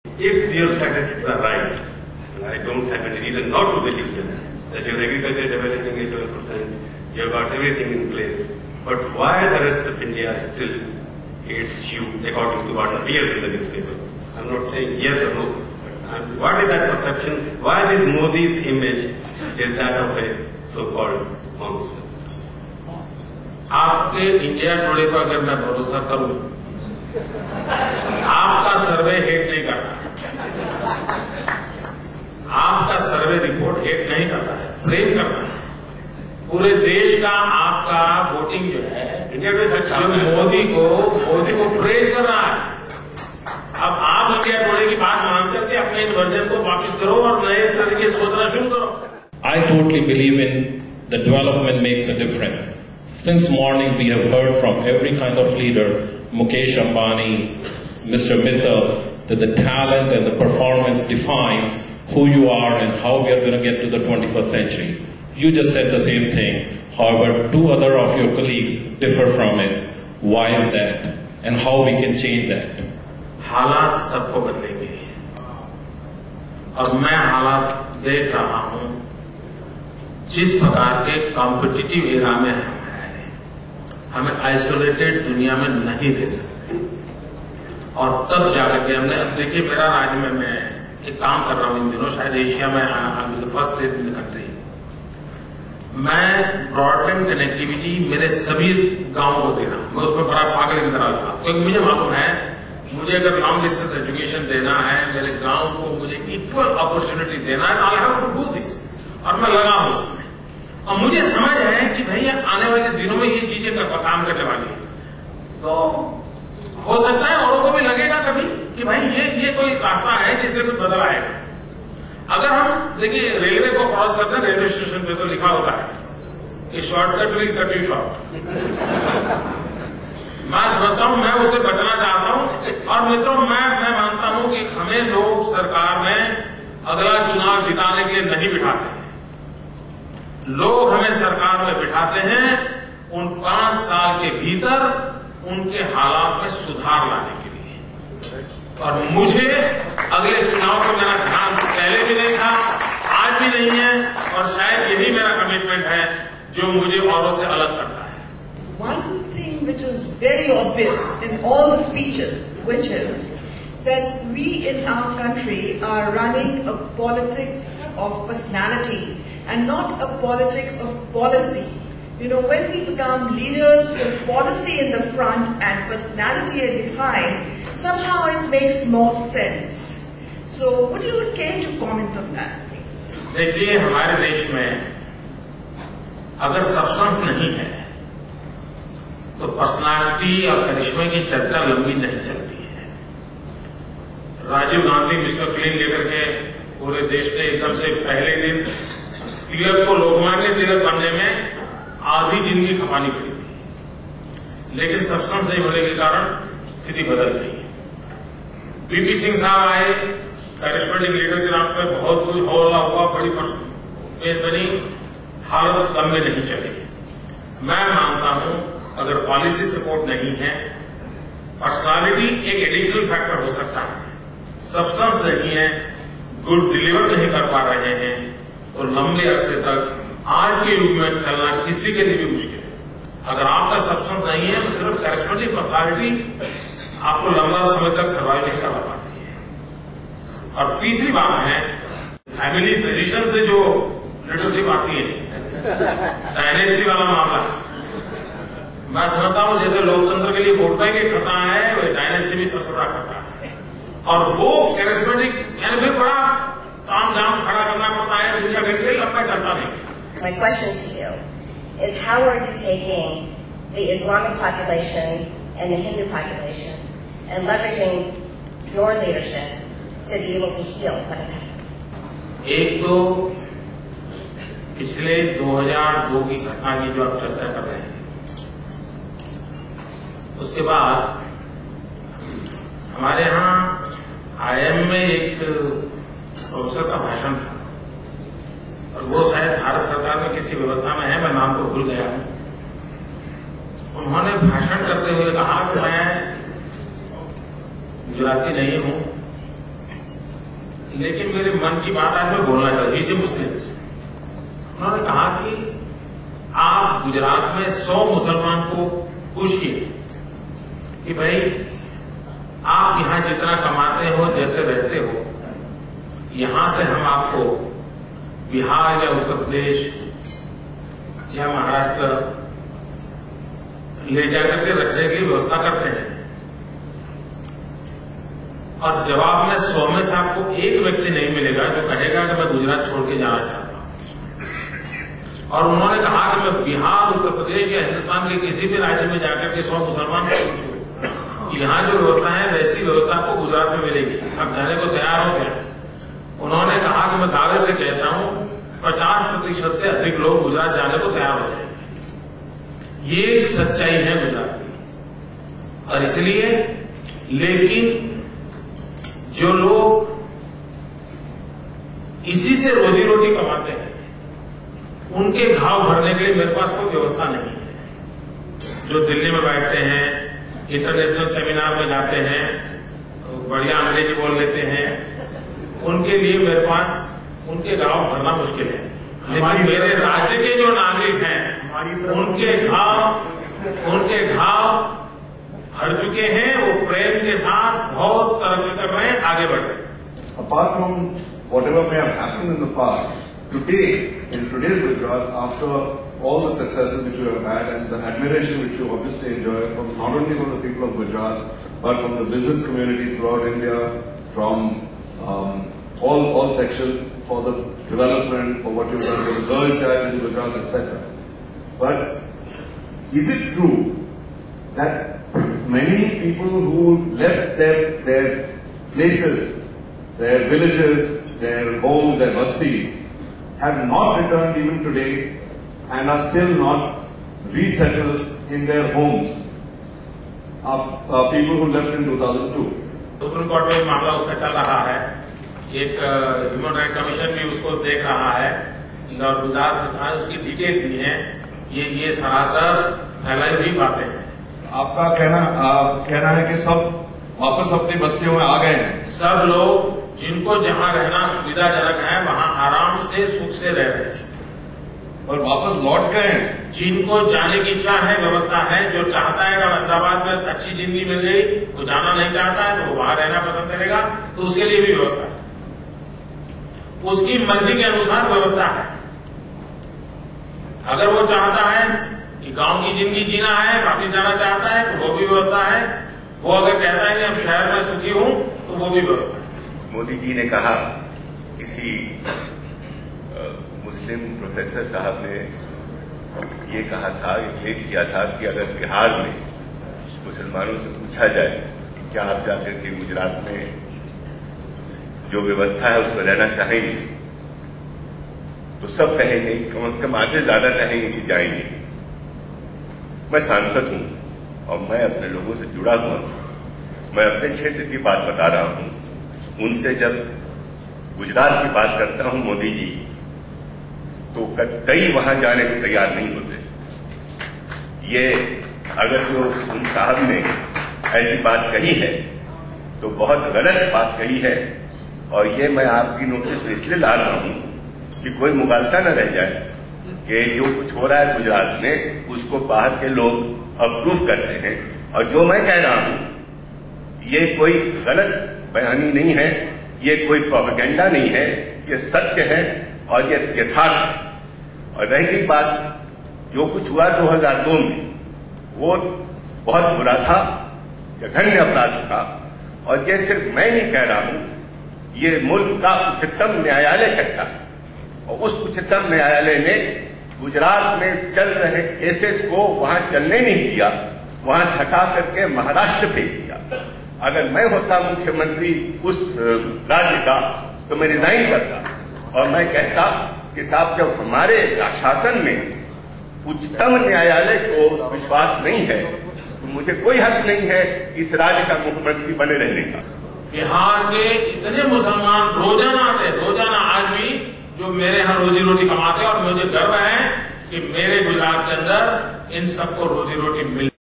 If your statistics are right, and I don't have any reason not to believe that your agriculture is developing at 12%, you have got everything in place, but why the rest of India still hates you according to what appears in the newspaper? I'm not saying yes or no, but what is that perception? Why this Modi's image is that of a so-called monster? आपके India today पर अगर मैं भरोसा करूं, आपका सर्वे hate नहीं करता, आपका सर्वे रिपोर्ट हेट नहीं करता है, प्रेम करता है। पूरे देश का आपका वोटिंग जो है जो मोदी को प्रेज कर रहा है। अब आप इंडिया टुडे की बात मान करके अपने इन वर्जन को वापस करो और नए तरीके सोचना शुरू करो। I totally believe in the development makes a difference. Since morning we have heard from every kind of leader, Mukesh Ambani, Mr. Mittal, that the talent and the performance defines who you are and how we are going to get to the 21st century. You just said the same thing. However, two other of your colleagues differ from it. Why is that? And how we can change that? हालात सबको बदलेंगे। अब मैं हालात देख रहा हूं, जिस प्रकार के कॉम्पिटिटिव एरा में हम हैं, हमें आइसोलेटेड दुनिया में नहीं रह सकते। और तब जाकर के हमने, अब देखिए मेरा राज्य में मैं एक काम कर रहा हूं इन दिनों, शायद एशिया में फर्स्ट इन द कंट्री। मैं ब्रॉडबैंड कनेक्टिविटी मेरे सभी गांवों को दे रहा हूं। मैं उसमें बड़ा पागल की तरह था, क्योंकि मुझे मालूम है मुझे अगर लॉन्ग डिस्टेंस एजुकेशन देना है, मेरे गांव को मुझे इक्वल अपॉर्चुनिटी देना है, I have to do this. और मैं लगा हूं उसमें, और मुझे समझ है कि भैया आने वाले दिनों में ये चीजें काम करने वाली है। तो हो सकता है औरों को भी लगेगा कभी कि भाई ये कोई रास्ता है जिससे कुछ बदल आएगा। अगर हम देखिए रेलवे को क्रॉस करते हैं, रेलवे स्टेशन पे तो लिखा होता है ये shortcut will cut you short. मैं समझता हूं, मैं उससे बचना चाहता हूं। और मित्रों, मैं मानता हूं कि हमें लोग सरकार में अगला चुनाव जिताने के लिए नहीं बिठाते। लोग हमें सरकार में बिठाते हैं उन 5 साल के भीतर उनके हालात में सुधार लाने के लिए। और मुझे अगले चुनाव को मेरा ध्यान पहले भी नहीं था, आज भी नहीं है, और शायद यही मेरा कमिटमेंट है जो मुझे औरों से अलग करता है। One thing which is very obvious in all the speeches, which is that we in our country are running a politics of personality and not a politics of policy. You know, when we become leaders with policy in the front and personality behind, somehow it makes more sense. So, would you care to comment on that, please? देखिए, हमारे देश में अगर substance नहीं है तो personality और करिश्मे की चर्चा लंबी नहीं चलती है। राजीव गांधी मिस्टर क्लीन लेकर के पूरे देश ने एकदम से पहले दिन तिलक को लोकमान्य तिलक बनने में आधी जिंदगी खपानी पड़ी थी, लेकिन सब्सटेंस नहीं होने के कारण स्थिति बदल गई। वीपी सिंह साहब आए, करिश्मेटिक लीडर के नाम पर बहुत कुछ हौला हुआ, बड़ी पेश बनी, हालत लंबे नहीं चली। मैं मानता हूं अगर पॉलिसी सपोर्ट नहीं है, पर्सनालिटी एक एडिशनल फैक्टर हो सकता है, सब्सटेंस नहीं है, गुड डिलीवर नहीं कर पा रहे हैं, तो लंबे अरसे तक आज के युग में चलना किसी के लिए भी मुश्किल है। अगर आपका सब्सटेंस नहीं है तो सिर्फ कैरिस्मेटिक पर्सनालिटी आपको लंबा समय तक सर्वाइव नहीं करवा पाती है। और तीसरी बात है, फैमिली ट्रेडिशन से जो लीडरशिप आती है, डायनेस्टी वाला मामला, मैं समझता हूं जैसे लोकतंत्र के लिए वोट बैंक एक खतरा है, वह डायनेस्टी भी सबसे बड़ा खतरा है। और वो कैरिस्मेटिक यानी फिर बड़ा काम जाम खड़ा करना पड़ता है, दुनिया के लिए लंबा चलता नहीं। My question to you is, how are you taking the Islamic population and the Hindu population and leveraging your leadership to be able to heal what has happened? एक तो पिछले 2002 की घटना की जो आप चर्चा कर रहे हैं, उसके बाद हमारे यहाँ IIM में एक प्रोफेसर का भाषण था, और वो शायद भारत सरकार में किसी व्यवस्था में है, मैं नाम तो भूल गया हूं। उन्होंने भाषण करते हुए कहा कि मैं गुजराती नहीं हूं, लेकिन मेरे मन की बात आज मैं बोलना चाहती थी मुस्लिम से। उन्होंने कहा कि आप गुजरात में 100 मुसलमान को पूछिए कि भाई आप यहां जितना कमाते हो, जैसे रहते हो, यहां से हम आपको बिहार या उत्तर प्रदेश या महाराष्ट्र ले जाकर के रखने की व्यवस्था करते हैं, और जवाब में 100 में से आपको एक व्यक्ति नहीं मिलेगा जो कहेगा कि मैं गुजरात छोड़ के जाना चाहता हूं। और उन्होंने कहा कि मैं बिहार, उत्तर प्रदेश या हिंदुस्तान के किसी भी राज्य में जाकर के 100 मुसलमान को पूछूं, यहां जो व्यवस्था है वैसी व्यवस्था आपको गुजरात में मिलेगी, आप जाने को तैयार हो गए। उन्होंने कहा कि मैं दावे से कहता हूं 50% से अधिक लोग गुजरात जाने को तैयार हो जाएंगे। ये सच्चाई है गुजरात की। और इसलिए, लेकिन जो लोग इसी से रोजी रोटी कमाते हैं, उनके घाव भरने के लिए मेरे पास कोई व्यवस्था नहीं है। जो दिल्ली में बैठते हैं, इंटरनेशनल सेमिनार में जाते हैं, बढ़िया अंग्रेजी बोल लेते हैं, उनके लिए मेरे पास उनके घाव भरना मुश्किल है। लेकिन मेरे राज्य के जो नागरिक हैं, उनके घाव भर चुके हैं, वो प्रेम के साथ बहुत तरक्की कर रहे हैं, आगे बढ़ रहे हैं। Apart from whatever may have happened in the past, today, in today's Gujarat, after all the successes which you have had and the admiration which you obviously enjoy from not only from the people of Gujarat, but from the business community throughout India, from all sections for the development, for what you've done for the girl child in Gujarat, etc. But is it true that many people who left their places, their villages, their homes, their bastis, have not returned even today and are still not resettled in their homes of people who left in 2002? Supreme court में मामला उसका चल रहा है, एक human right commission भी उसको देख रहा है, और गुरदास ने उसकी डिटेल दी है। ये सरासर फैलाई हुई बातें हैं। आपका कहना है कि सब वापस अपनी बस्तियों में आ गए हैं? सब लोग जिनको जहां रहना सुविधाजनक है वहां आराम से सुख से रह रहे हैं, और वापस लौट गए हैं। जिनको जाने की इच्छा है, व्यवस्था है, जो चाहता है कि अहमदाबाद में अच्छी जिंदगी मिल गई, वो जाना नहीं चाहता है तो वो वहां रहना पसंद करेगा, तो उसके लिए भी व्यवस्था है, उसकी मर्जी के अनुसार व्यवस्था है। अगर वो चाहता है कि गांव की जिंदगी जीना है, वापिस जाना चाहता है, तो वो भी व्यवस्था है। वो अगर कहता है कि अब शहर में सुखी हूं, तो वो भी व्यवस्था है। मोदी जी ने कहा, किसी मुस्लिम प्रोफेसर साहब ने ये कहा था, क्लेम किया था कि अगर बिहार में मुसलमानों से पूछा जाए कि क्या आप जाकर के गुजरात में जो व्यवस्था है उसमें रहना चाहेंगे, तो सब कहेंगे, कम से कम आधे ज्यादा कहेंगे कि जाएंगे। मैं सांसद हूं और मैं अपने लोगों से जुड़ा हुआ हूं, मैं अपने क्षेत्र की बात बता रहा हूं। उनसे जब गुजरात की बात करता हूं मोदी जी, तो कई वहां जाने को तैयार नहीं होते। ये अगर जो उन साहब ने ऐसी बात कही है तो बहुत गलत बात कही है, और ये मैं आपकी नोटिस में इसलिए ला रहा हूं कि कोई मुगालता न रह जाए कि जो कुछ हो रहा है गुजरात में उसको बाहर के लोग अप्रूव करते हैं, और जो मैं कह रहा हूं ये कोई गलत बयानी नहीं है, ये कोई प्रोपेगेंडा नहीं है, ये सत्य है और ये यथार्थ है। और रही बात जो कुछ हुआ 2002 में, वो बहुत बुरा था, जघन्य अपराध था, और ये सिर्फ मैं नहीं कह रहा हूं, ये मुल्क का उच्चतम न्यायालय कहता है, और उस उच्चतम न्यायालय ने गुजरात में चल रहे केसेस को वहां चलने नहीं दिया, वहां हटा करके महाराष्ट्र भेज दिया। अगर मैं होता मुख्यमंत्री उस राज्य का तो मैं रिजाइन करता और मैं कहता कि साहब जब हमारे शासन में उच्चतम न्यायालय को विश्वास नहीं है तो मुझे कोई हक नहीं है इस राज्य का मुख्यमंत्री बने रहने का। बिहार के इतने मुसलमान रोजाना आते हैं, रोजाना आज भी, जो मेरे यहां रोजी रोटी कमाते हैं, और मुझे गर्व है कि मेरे गुजरात के अंदर इन सबको रोजी रोटी मिल